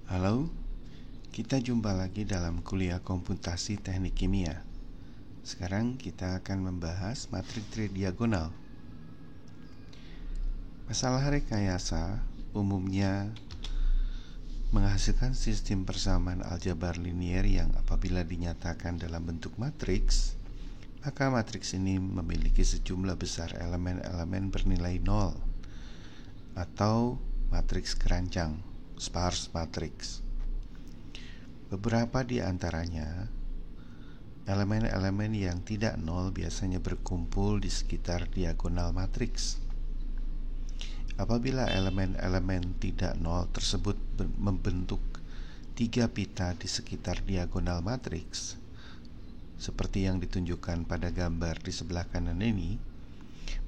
Halo, kita jumpa lagi dalam kuliah komputasi teknik kimia. Sekarang kita akan membahas matriks tridiagonal. Masalah rekayasa umumnya menghasilkan sistem persamaan aljabar linier yang apabila dinyatakan dalam bentuk matriks, maka matriks ini memiliki sejumlah besar elemen-elemen bernilai 0 atau matriks kerancang, sparse matrix. Beberapa di antaranya, elemen-elemen yang tidak nol biasanya berkumpul di sekitar diagonal matriks. Apabila elemen-elemen tidak nol tersebut membentuk 3 pita di sekitar diagonal matriks, seperti yang ditunjukkan pada gambar di sebelah kanan ini,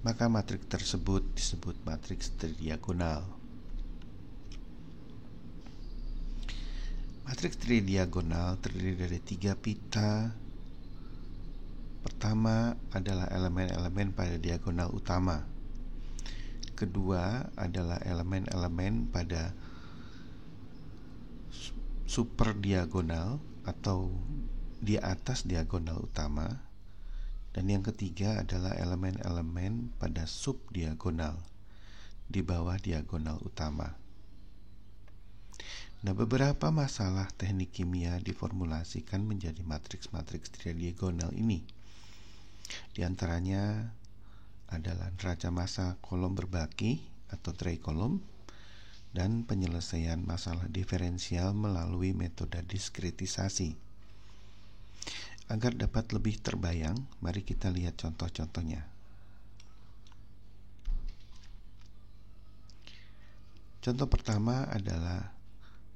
maka matriks tersebut disebut matriks tridiagonal. Matriks tridiagonal terdiri dari 3 pita. Pertama adalah elemen-elemen pada diagonal utama. Kedua adalah elemen-elemen pada super diagonal atau di atas diagonal utama. Dan yang ketiga adalah elemen-elemen pada subdiagonal di bawah diagonal utama. Nah, beberapa masalah teknik kimia diformulasikan menjadi matriks-matriks tridiagonal ini. Di antaranya adalah neraca massa kolom berbagi atau tray kolom dan penyelesaian masalah diferensial melalui metode diskretisasi. Agar dapat lebih terbayang, mari kita lihat contoh-contohnya. Contoh pertama adalah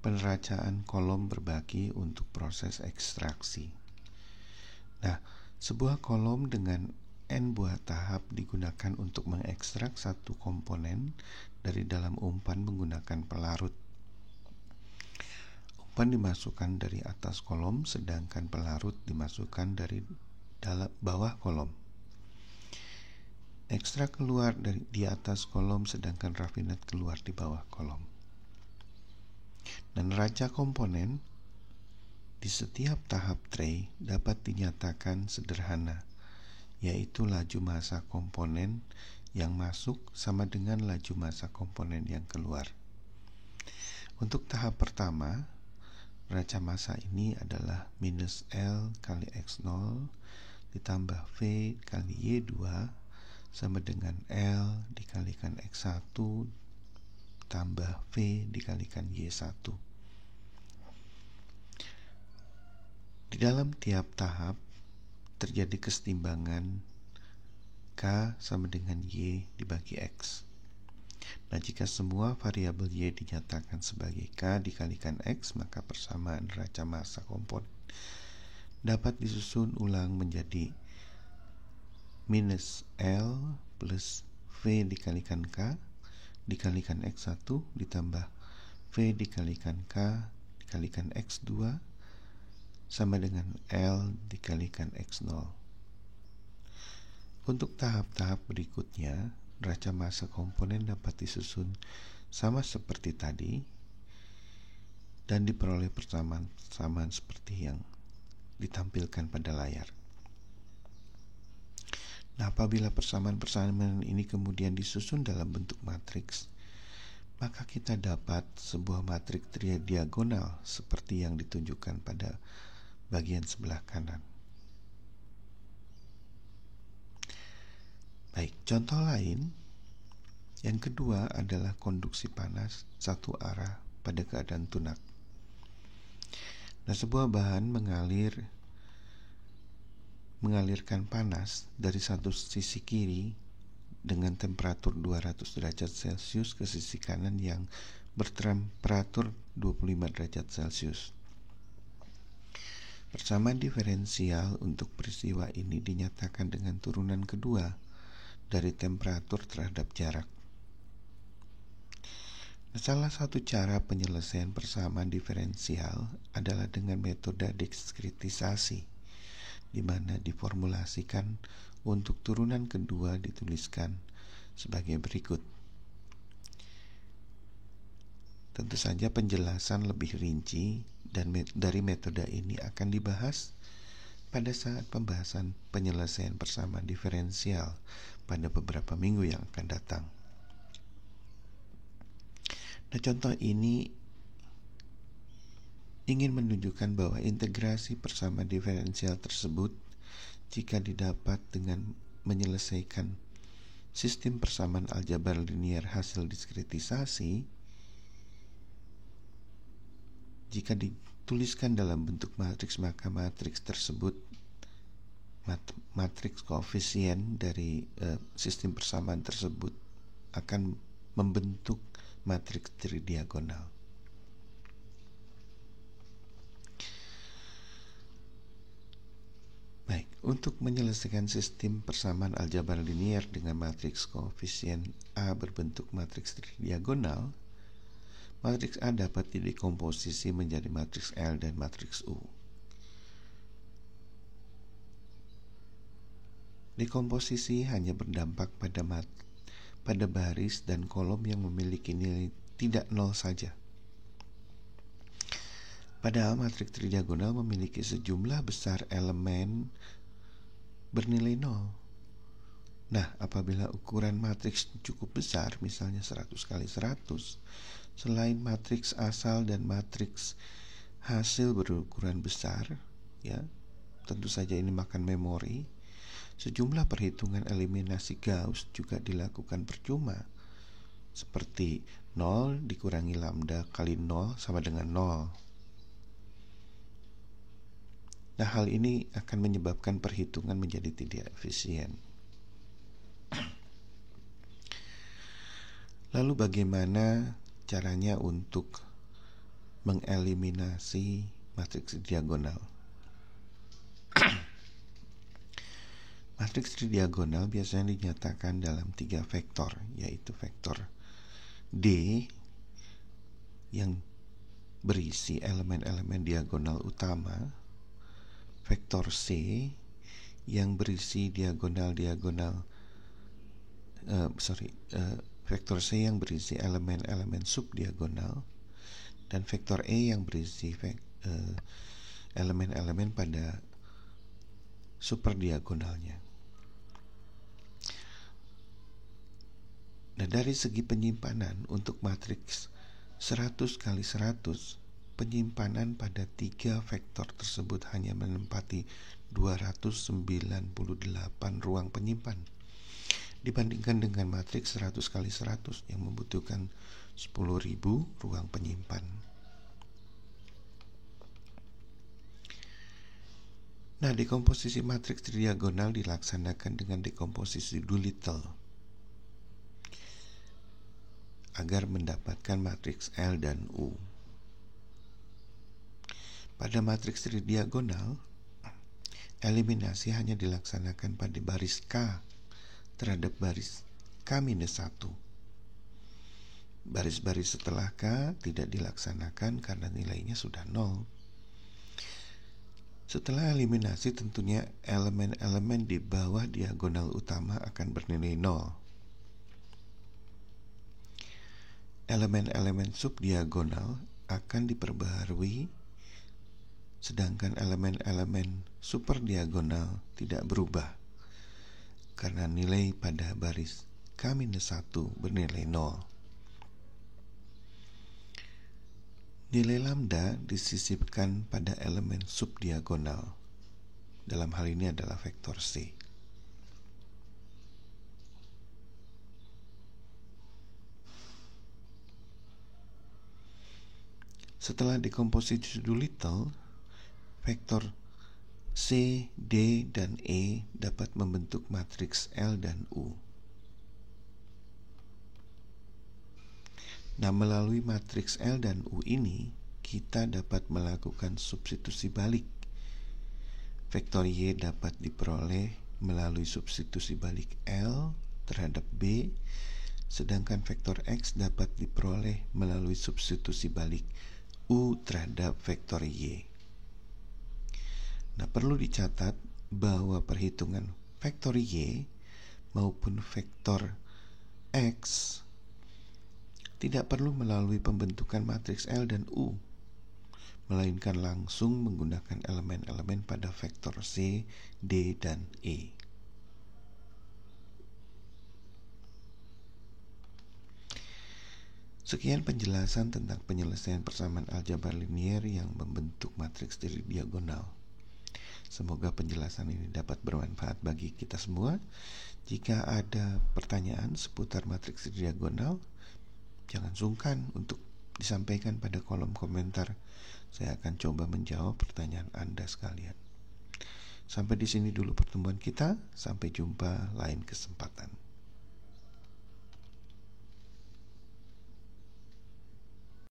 peneracaan kolom berbagi untuk proses ekstraksi. Nah, sebuah kolom dengan n buah tahap digunakan untuk mengekstrak satu komponen dari dalam umpan menggunakan pelarut. Umpan dimasukkan dari atas kolom, sedangkan pelarut dimasukkan dari bawah kolom. Ekstrak keluar di atas kolom, sedangkan rafinat keluar di bawah kolom. Dan neraca komponen di setiap tahap tray dapat dinyatakan sederhana, yaitu laju massa komponen yang masuk sama dengan laju massa komponen yang keluar. Untuk tahap pertama, neraca massa ini adalah minus L kali X0 ditambah V kali Y2 sama dengan L dikalikan X1 tambah V dikalikan Y1. Di dalam tiap tahap terjadi kesetimbangan K sama dengan Y dibagi X. Nah, jika semua variabel Y dinyatakan sebagai K dikalikan X, maka persamaan neraca massa komponen dapat disusun ulang menjadi minus L plus V dikalikan K dikalikan X1 ditambah V dikalikan K dikalikan X2 sama dengan L dikalikan X0. Untuk tahap-tahap berikutnya, neraca massa komponen dapat disusun sama seperti tadi dan diperoleh persamaan seperti yang ditampilkan pada layar. Nah, apabila persamaan-persamaan ini kemudian disusun dalam bentuk matriks, maka kita dapat sebuah matriks tridiagonal seperti yang ditunjukkan pada bagian sebelah kanan. Baik, contoh lain yang kedua adalah konduksi panas satu arah pada keadaan tunak. Nah, sebuah bahan mengalirkan panas dari satu sisi kiri dengan temperatur 200 derajat Celcius ke sisi kanan yang bertemperatur 25 derajat Celcius. Persamaan diferensial untuk peristiwa ini dinyatakan dengan turunan kedua dari temperatur terhadap jarak. Nah, salah satu cara penyelesaian persamaan diferensial adalah dengan metode diskretisasi, di mana diformulasikan untuk turunan kedua dituliskan sebagai berikut. Tentu saja penjelasan lebih rinci dari metode ini akan dibahas pada saat pembahasan penyelesaian persamaan diferensial pada beberapa minggu yang akan datang. Nah, contoh ini ingin menunjukkan bahwa integrasi persamaan diferensial tersebut jika didapat dengan menyelesaikan sistem persamaan aljabar linier hasil diskretisasi, jika dituliskan dalam bentuk matriks, maka matriks tersebut, matriks koefisien dari sistem persamaan tersebut akan membentuk matriks tridiagonal. Baik, untuk menyelesaikan sistem persamaan aljabar linier dengan matriks koefisien A berbentuk matriks tridiagonal, matriks A dapat didekomposisi menjadi matriks L dan matriks U. Dekomposisi hanya berdampak pada baris dan kolom yang memiliki nilai tidak nol saja. Padahal matriks tridiagonal memiliki sejumlah besar elemen bernilai nol. Nah, apabila ukuran matriks cukup besar, misalnya 100 kali 100, selain matriks asal dan matriks hasil berukuran besar, ya, tentu saja ini makan memori, sejumlah perhitungan eliminasi Gauss juga dilakukan percuma, seperti 0 dikurangi lambda kali 0 sama dengan 0. Nah, hal ini akan menyebabkan perhitungan menjadi tidak efisien. Lalu bagaimana caranya untuk mengeliminasi matriks tridiagonal? Matriks tridiagonal biasanya dinyatakan dalam 3 vektor, yaitu vektor D yang berisi elemen-elemen diagonal utama, vektor C yang berisi vektor C yang berisi elemen-elemen subdiagonal, dan vektor E yang berisi elemen-elemen pada superdiagonalnya. Nah, dari segi penyimpanan untuk matriks 100 kali 100, penyimpanan pada 3 vektor tersebut hanya menempati 298 ruang penyimpan, dibandingkan dengan matriks 100 kali 100 yang membutuhkan 10.000 ruang penyimpan. Nah, dekomposisi matriks tridiagonal dilaksanakan dengan dekomposisi Doolittle agar mendapatkan matriks L dan U. Pada matriks tridiagonal, eliminasi hanya dilaksanakan pada baris K terhadap baris K-1. Baris-baris setelah K tidak dilaksanakan karena nilainya sudah 0. Setelah eliminasi, tentunya elemen-elemen di bawah diagonal utama akan bernilai 0. Elemen-elemen subdiagonal akan diperbaharui, sedangkan elemen-elemen superdiagonal tidak berubah karena nilai pada baris K-1 bernilai 0. Nilai lambda disisipkan pada elemen subdiagonal. Dalam hal ini adalah vektor C. Setelah dekomposisi Doolittle, vektor C, D, dan E dapat membentuk matriks L dan U. Nah, melalui matriks L dan U ini, kita dapat melakukan substitusi balik. Vektor Y dapat diperoleh melalui substitusi balik L terhadap B, sedangkan vektor X dapat diperoleh melalui substitusi balik U terhadap vektor Y. Nah, perlu dicatat bahwa perhitungan vektor Y maupun vektor X tidak perlu melalui pembentukan matriks L dan U, melainkan langsung menggunakan elemen-elemen pada vektor C, D, dan E. Sekian penjelasan tentang penyelesaian persamaan aljabar linier yang membentuk matriks dari diagonal. Semoga penjelasan ini dapat bermanfaat bagi kita semua. Jika ada pertanyaan seputar matriks diagonal, jangan sungkan untuk disampaikan pada kolom komentar. Saya akan coba menjawab pertanyaan Anda sekalian. Sampai di sini dulu pertemuan kita. Sampai jumpa lain kesempatan.